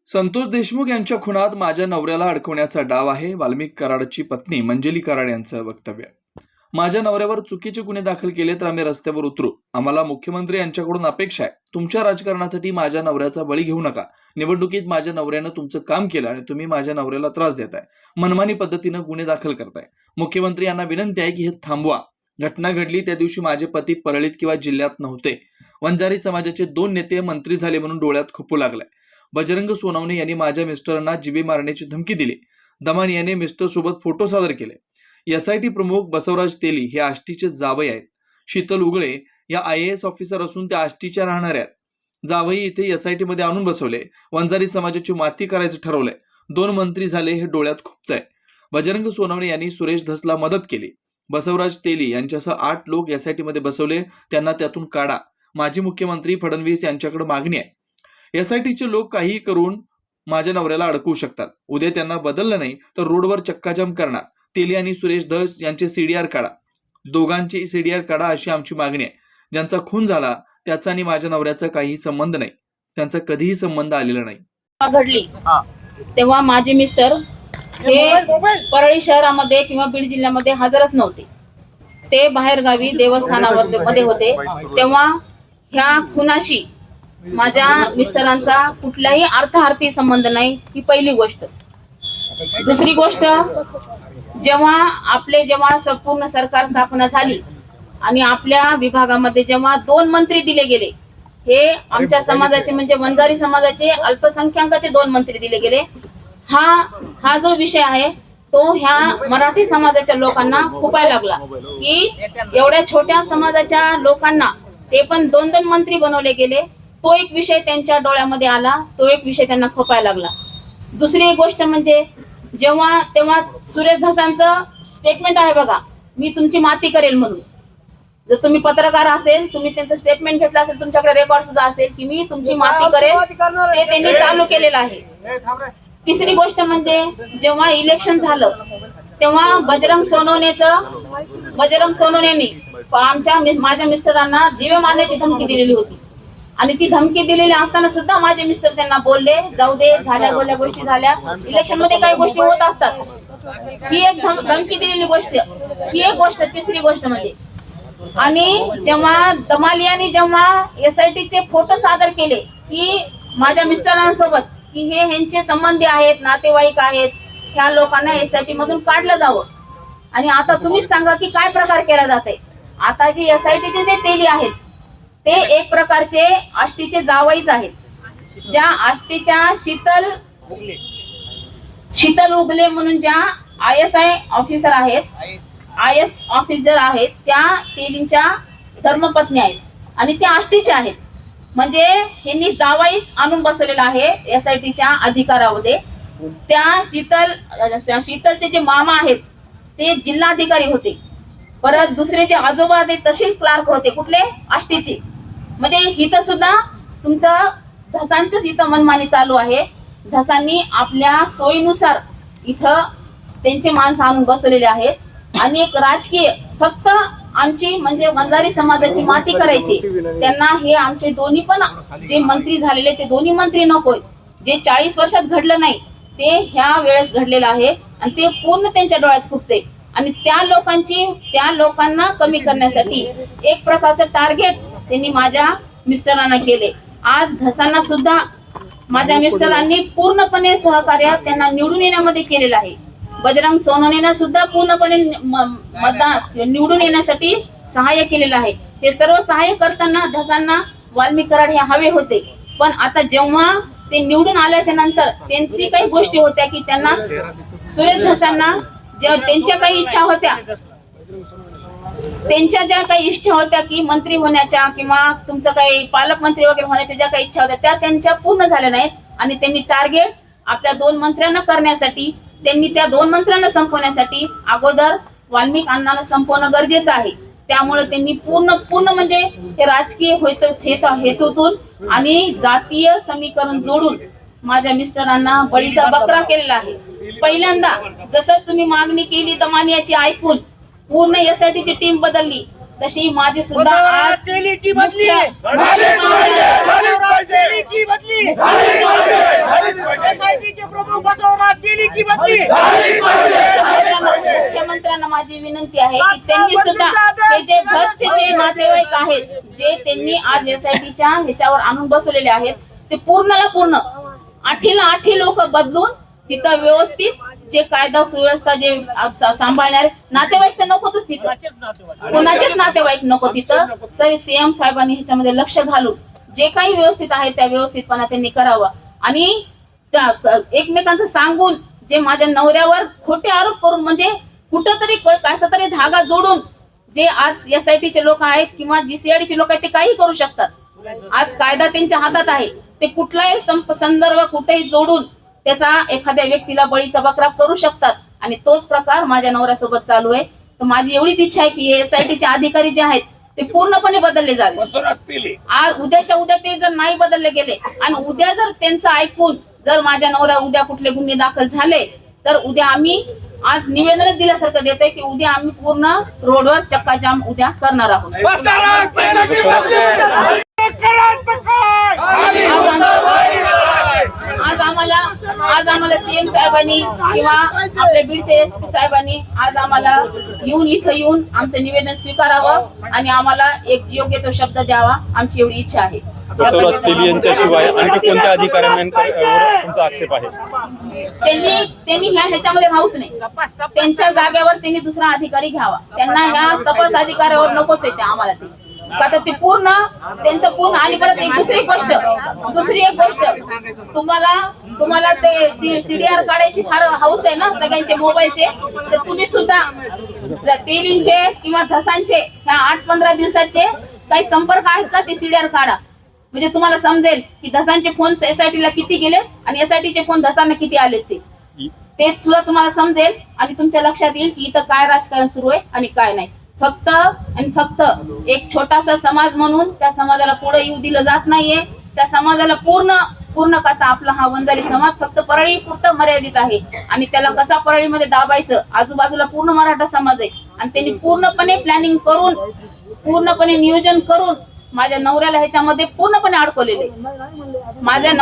संतोष देशमुख यांच्या खुनात माझ्या नवऱ्याला अडकवण्याचा डाव आहे, वाल्मिक कराडची पत्नी मंजली कराड यांचं वक्तव्य. माझ्या नवऱ्यावर चुकीचे गुन्हे दाखल केले तर आम्ही रस्त्यावर उतरू. आम्हाला मुख्यमंत्री यांच्याकडून अपेक्षा आहे. तुमच्या राजकारणासाठी माझ्या नवऱ्याचा बळी घेऊ नका. निवडणुकीत माझ्या नवऱ्यानं तुमचं काम केलं आणि तुम्ही माझ्या नवऱ्याला त्रास देताय, मनमानी पद्धतीनं गुन्हे दाखल करताय. मुख्यमंत्री यांना विनंती आहे की हे थांबवा. घटना घडली त्या दिवशी माझे पती परळीत किंवा जिल्ह्यात नव्हते. वंजारी समाजाचे 2 नेते मंत्री झाले म्हणून डोळ्यात खुपू लागलाय. बजरंग सोनवणे यांनी माझ्या मिस्टरांना जीवे मारण्याची धमकी दिली. दमानी याने मिस्टर सोबत फोटो सादर केले. एसआयटी प्रमुख बसवराज तेली हे आष्टीचे जावई आहेत. शीतल उगळे या IAS ऑफिसर असून त्या आष्टीच्या राहणाऱ्या आहेत. जावई इथे एसआयटी मध्ये आणून बसवले. वंजारी समाजाची माती करायचं ठरवलंय. 2 मंत्री झाले हे डोळ्यात खुपतंय. बजरंग सोनवणे यांनी सुरेश धसला मदत केली. बसवराज तेली यांच्यासह 8 लोक एसआयटी मध्ये बसवले. त्यांना त्यातून काढा. माजी मुख्यमंत्री फडणवीस यांच्याकडे मागणी आहे. एसआयटीचे लोक काहीही करून माझ्या नवऱ्याला अडकवू शकतात. उद्या त्यांना बदललं नाही तर रोडवर चक्काजाम करणार. तेली आणि सुरेश धस यांचे CDR काढा. दोघांचे CDR काढा अशी आमची मागणी आहे. ज्यांचा खून झाला त्याचा आणि माझ्या नवऱ्याचा काही संबंध नाही. त्यांचा कधीही संबंध आलेला नाही. घडली तेव्हा माझे मिस्टर हे परळी शहरामध्ये किंवा बीड जिल्ह्यामध्ये हजरच नव्हते. ते बाहेर गावी देवस्थानावर मध्ये होते. तेव्हा ह्या खुनाशी माझ्या मिस्टरांचा कुठलाही अर्थार्थी संबंध नाही. ही पहिली गोष्ट. दुसरी गोष्ट, जेव्हा संपूर्ण सरकार स्थापना झाली आणि आपल्या विभागामध्ये जेव्हा 2 मंत्री दिले गेले, हे आमच्या समाजाचे म्हणजे वंजारी समाजाचे अल्पसंख्याकाचे 2 मंत्री दिले गेले. हा जो विषय आहे तो ह्या मराठी समाजाच्या लोकांना खुपायला लागला की एवढ्या छोट्या समाजाच्या लोकांना ते पण 2-2 मंत्री बनवले गेले. तो एक विषय त्यांच्या डोळ्यामध्ये आला. तो एक विषय त्यांना खपायला लागला. दुसरी एक गोष्ट म्हणजे तेव्हा सुरेश धसांचं स्टेटमेंट आहे बघा, मी तुमची माती करेल म्हणून. जर तुम्ही पत्रकार असेल, तुम्ही त्यांचं स्टेटमेंट घेतलं असेल, तुमच्याकडे रेकॉर्ड सुद्धा असेल की मी तुमची माती करेल, ते त्यांनी चालू केलेलं आहे. तिसरी गोष्ट म्हणजे जेव्हा इलेक्शन झालं तेव्हा बजरंग सोनवणेनी माझ्या मिस्टरांना जीवे मारण्याची धमकी दिलेली होती. आणि ती धमकी दिलेली असताना सुद्धा माझे मिस्टर त्यांना बोलले, जाऊ दे, झाल्या बोलल्या गोष्टी झाल्या, इलेक्शन मध्ये काही गोष्टी होत असतात. ही एक धमकी दिलेली गोष्ट, ही एक गोष्ट. तिसरी गोष्ट म्हणजे, आणि जेव्हा दमालियानी जेव्हा एसआयटीचे फोटो सादर केले की माझ्या मिस्टरांसोबत की हे ह्यांचे संबंधी आहेत, नातेवाईक आहेत, ह्या लोकांना एसआयटी मधून काढलं जावं. आणि आता तुम्हीच सांगा की काय प्रकार केला जाते. आता जे एसआयटीचे जे तेली आहेत ते एक प्रकारचे आष्टीचे जावईच आहेत. ज्या आष्टीच्या शीतल उगले म्हणून ज्या ISI ऑफिसर आहेत, IS ऑफिसर आहेत, त्या तेलींच्या धर्मपत्नी आहेत आणि त्या आष्टीच्या आहेत. म्हणजे ह्यांनी जावाईच आणून बसवलेला आहे एसआयटीच्या अधिकारामध्ये. त्या शीतलचे जे मामा आहेत ते जिल्हाधिकारी होते. परत दुसरे जे आजोबा ते तहसील क्लार्क होते. कुठले? आष्टीचे. म्हणजे इथं सुद्धा तुमचं धसांचंच इथं मनमानी चालू आहे. धसांनी आपल्या सोयीनुसार इथं त्यांचे माणसं आणून बसवलेले आहेत आणि एक राजकीय फक्त आमची म्हणजे वंजारी समाजाची माती करायची. त्यांना हे आमचे दोन्ही पण जे मंत्री झालेले ते दोन्ही मंत्री नकोय. जे 40 वर्षात घडलं नाही ते ह्या वेळेस घडलेलं आहे आणि ते पूर्ण त्यांच्या डोळ्यात खुपते. आणि त्या लोकांना कमी करण्यासाठी एक प्रकारचं टार्गेट त्यांनी माझ्या मिस्टरांना केले. आज धसांना सुद्धा माझ्या मिस्टरांनी पूर्णपणे सहकार्य त्यांना निवडून येण्यामध्ये केलेलं आहे. बजरंग सोनवणेंना सुद्धा पूर्णपणे मतदान निवडून येण्यासाठी सहाय्य केलेलं आहे. हे सर्व सहाय्य करताना धसांना वाल्मिक कराड हे हवे होते. पण आता जेव्हा ते निवडून आल्याच्या नंतर त्यांची काही गोष्टी होत्या की त्यांना सुरेश धसांना त्यांच्या काही इच्छा होत्या, ज्या काही इच्छा होत्या की मंत्री होण्याच्या किंवा तुमचं काही पालकमंत्री वगैरे होण्याच्या ज्या काही इच्छा होत्या त्या त्यांच्या पूर्ण झाल्या नाहीत. आणि त्यांनी टार्गेट आपल्या 2 मंत्र्यांना करण्यासाठी, त्यांनी त्या 2 मंत्र्यांना संपवण्यासाठी अगोदर वाल्मिक अण्णांना संपवणं गरजेचं आहे. त्यामुळे त्यांनी पूर्ण म्हणजे हे राजकीय हेतूतून आणि जातीय समीकरण जोडून माझ्या मिस्टरांना बळीचा बकरा केलेला आहे. पहिल्यांदा जसं तुम्ही मागणी केली दमानियाची ऐकून पूर्ण एसआयटीची टीम बदलली, तशी माझी सुद्धा आज तेलीची बदली मुख्यमंत्र्यांना माझी विनंती आहे की त्यांनी सुद्धा हे जे धसचे जे नातेवाईक आहेत, जे त्यांनी आज SITच्या ह्याच्यावर आणून बसवलेले आहेत, ते पूर्णला पूर्ण 8 लोक बदलून तिथं व्यवस्थित जे कायदा सुव्यवस्था जे सांभाळणारे नातेवाईक तर नकोच तिथं, कोणाचेच नातेवाईक नको तिथं. तरी CM साहेबांनी ह्याच्यामध्ये लक्ष घालून जे काही व्यवस्थित आहे त्या व्यवस्थितपणा त्यांनी करावा आणि एकमेकांचं सांगून जे माझ्या नवऱ्यावर खोटे आरोप करून म्हणजे कुठंतरी कसा तरी धागा जोडून जे आज SITचे लोक आहेत किंवा GCIDचे लोक आहेत ते काही करू शकतात. आज कायदा त्यांच्या हातात आहे, ते कुठलाही संदर्भ कुठेही जोडून त्याचा एखाद्या व्यक्तीला बळीचा बकरा करू शकतात आणि तोच प्रकार माझ्या नवऱ्यासोबत चालू आहे. तर माझी एवढीच इच्छा आहे की SITचे अधिकारी जे आहेत ते पूर्णपणे बदलले जावे. आज उद्याच्या उद्या ते जर नाही बदलले गेले आणि उद्या जर त्यांचं ऐकून जर माझ्या नवऱ्या उद्या कुठले गुन्हे दाखल झाले तर उद्या आम्ही आज निवेदनच दिल्यासारखं देतोय की उद्या आम्ही पूर्ण रोडवर चक्काजाम उद्या करणार आहोत. आज आम्हाला CM साहेबांनी किंवा आपल्या बीडचे SP साहेबांनी आज आम्हाला इथं येऊन आमचं निवेदन स्वीकारावं आणि आम्हाला एक योग्य तो शब्द द्यावा, आमची एवढी इच्छा आहे. बसवराज तेली यांच्याशिवाय आणखी कोणत्या अधिकाऱ्यांवर तुमचा आक्षेप आहे? त्यांनी ह्याच्यामध्ये राहूच नाही, त्यांच्या जागेवर त्यांनी दुसरा अधिकारी घ्यावा. त्यांना ह्या तपास अधिकाऱ्यावर नकोच येते आम्हाला ते, का तर ते पूर्ण त्यांचं पूर्ण. आणि परत दुसरी एक गोष्ट तुम्हाला ते CDR काढायची फार हौस आहे ना सगळ्यांचे मोबाईलचे, तर तुम्ही सुद्धा तेलींचे किंवा धसांचे ह्या 8-15 दिवसाचे काही संपर्क आहेत का ते CDR काढा, म्हणजे तुम्हाला समजेल की धसांचे फोन SITला किती गेले आणि SITचे फोन धसांना किती आले ते सुद्धा तुम्हाला समजेल आणि तुमच्या लक्षात येईल की इथं काय राजकारण सुरू आहे आणि काय नाही. फक्त आणि फक्त एक छोटासा समाज म्हणून त्या समाजाला पुढे येऊ दिलं जात नाहीये. त्या समाजाला पूर्ण कथा आपला हा वंजारी समाज फक्त परळी पुरतं मर्यादित आहे आणि त्याला कसा परळीमध्ये दाबायचं, आजूबाजूला पूर्ण मराठा समाज आहे आणि त्यांनी पूर्णपणे प्लॅनिंग करून पूर्णपणे नियोजन करून माझ्या नवऱ्याला ह्याच्यामध्ये पूर्णपणे अडकवलेले. माझ्या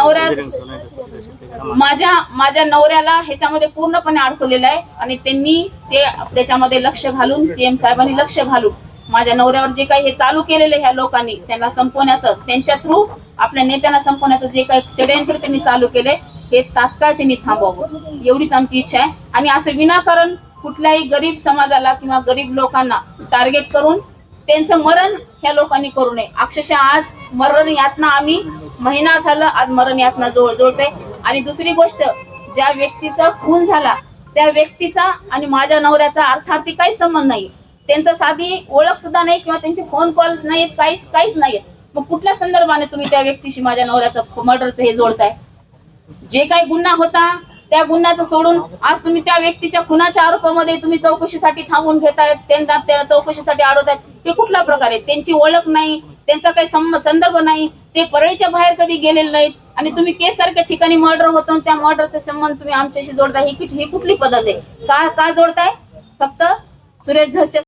नवऱ्याला ह्याच्यामध्ये पूर्णपणे अडकवलेलं आहे आणि त्यांनी ते त्याच्यामध्ये लक्ष घालून CM साहेबांनी लक्ष घालून माझ्या नवऱ्यावर जे काही हे चालू केलेले ह्या लोकांनी त्यांना संपवण्याचं, त्यांच्या थ्रू आपल्या नेत्यांना संपवण्याचं जे काही षडयंत्र त्यांनी चालू केले हे तात्काळ त्यांनी थांबवावं, एवढीच आमची इच्छा आहे. आणि असं विनाकारण कुठल्याही गरीब समाजाला किंवा गरीब लोकांना टार्गेट करून त्यांचं मरण ह्या लोकांनी करू नये. अक्षरशः आज मरण यातना आम्ही महिना झाला आज मरण यातना जोडते. आणि दुसरी गोष्ट, ज्या व्यक्तीचा खून झाला त्या व्यक्तीचा आणि माझ्या नवऱ्याचा अर्थार्थी काही संबंध नाही, त्यांचं साधी ओळख सुद्धा नाही किंवा त्यांचे फोन कॉल नाहीत, काहीच नाहीये. मग कुठल्या संदर्भाने तुम्ही त्या व्यक्तीशी माझ्या नवऱ्याचं मर्डरचं हे जोडताय? जे काही गुन्हा होता त्या गुन्ह्याचं सोडून आज तुम्ही त्या व्यक्तीच्या खुनाच्या आरोपामध्ये तुम्ही चौकशीसाठी थांबवून घेतायत, त्यांना त्या चौकशीसाठी अडवतायत. हे कुठला प्रकार आहे? त्यांची ओळख नाही, त्यांचा काही संदर्भ नाही, ते परळीच्या बाहेर कधी गेलेले नाहीत आणि तुम्ही केस सारख्या ठिकाणी मर्डर होतो त्या मर्डरचे संबंध तुम्ही आमच्याशी जोडताय. ही कुठली पद्धत आहे? का जोडताय? फक्त सुरेश धसच्या